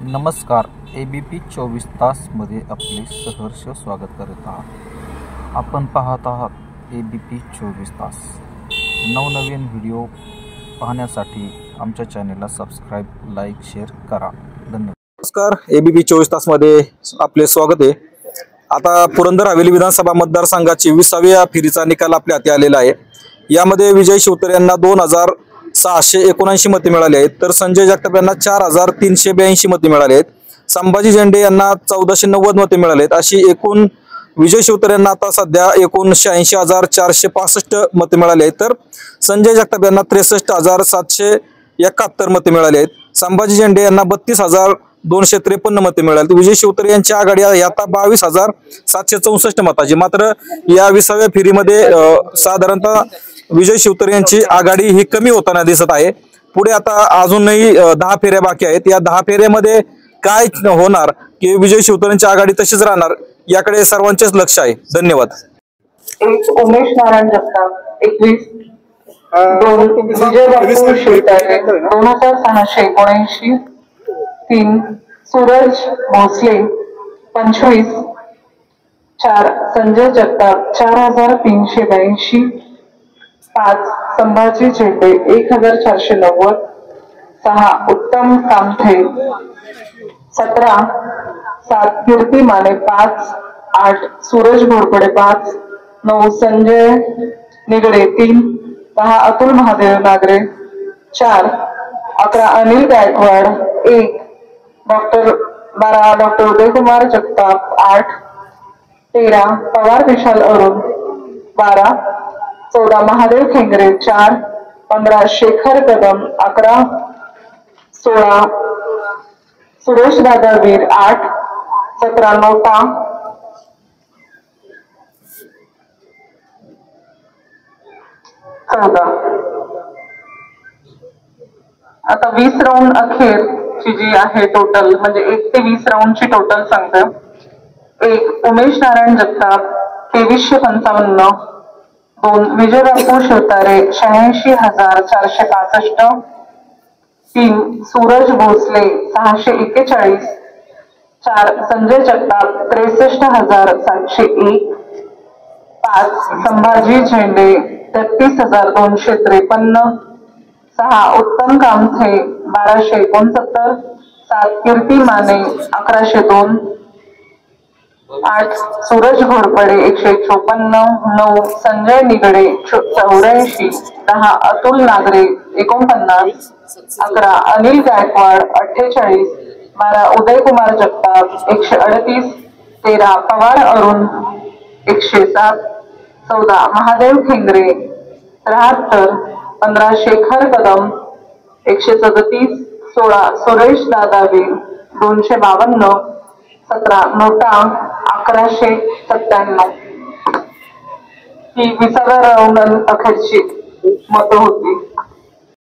नमस्कार, ABP 24 तासमध्ये आपले सहर्ष स्वागत करत आहात। आपण पाहत आहात ABP 24 तास। नवनवीन व्हिडिओ पाहण्यासाठी आमच्या चॅनेलला सबस्क्राईब, लाईक, शेअर करा। धन्यवाद। नमस्कार, ABP 24 तासमध्ये आपले स्वागत आहे। आता पुरंदर हवेली विधानसभा मतदारसंघाची 20व्या फेरीचा निकाल आपल्या हाती आलेला आहे। यामध्ये विजय शिवतारे यांना 2679 मते मिळाली आहेत, तर संजय जगताप यांना 4382 मते मिळाली आहेत। संभाजी झेंडे यांना 1490 मते मिळाली आहेत। अशी एकूण विजय शिवतारे यांना आता सध्या एकूण 86,465 मते मिळाली आहेत, तर संजय जगताप यांना 63,771 मते मिळाली आहेत। संभाजी झेंडे यांना 32,253 मते मिळाली। विजय शिवतारे यांची आघाडी आहे आता 22,764 मताची। मात्र या 20व्या फेरीमध्ये साधारणतः विजय शिवतारे यांची आघाडी ही कमी होताना दिसत आहे। पुढे आता अजूनही 10 फेऱ्या बाकी आहेत। या 10 फेऱ्यामध्ये काय होणार की विजय शिवतारेंची आघाडी तशीच राहणार याकडे सर्वांचेच लक्ष आहे। धन्यवाद। उमेश नारायण जगताप 21, 2 विजय बापू शिवतारे 2679, 3 सूरज भोसले 25, 4 संजय जगताप 4382, 5 संभाजी झेंडे 1490, 6 उत्तम कामथे 17, 7 कीर्ती माने 5, 8 सूरज घोरपडे 5, 9 संजय निगडे 3, 10 अतुल महादेव नागरे 4, 11 अनिल गायकवाड 1, 12 डॉक्टर उदयकुमार जगताप 8, 13 पवार विशाल अरुण 12, 14 महादेव खेंगरे 4, 15 शेखर कदम 11, 16 सुरेश दादा वीर 8, 17 नोटा 14। आता 20 राऊंड अखेरची जी आहे टोटल, म्हणजे 1 ते 20 राऊंडची टोटल सांगते। 1 उमेश नारायण जगताप 2355, 2 विजय बापू शिवतारे 86,465, 3 सूरज भोसले 641, 4 संजय जगताप 63,701, 5 संभाजी झेंडे 33,253, 6 उत्तम कामथे 1269, 7 कीर्ती माने 1102, 8 सूरज घोरपडे 154, 9 संजय निगडे 84, 10 अतुल नागरे 49, 11 अनिल गायकवाड 48, 12 उदयकुमार जगताप 138, 13 पवार अरुण 107, 14 महादेव खेंगरे 73, 15 शेखर कदम 137, 16 सुरेश दादावीर 252, 17 नोटा 1197। ही 20व्या राऊंड अखेरची मतं होती।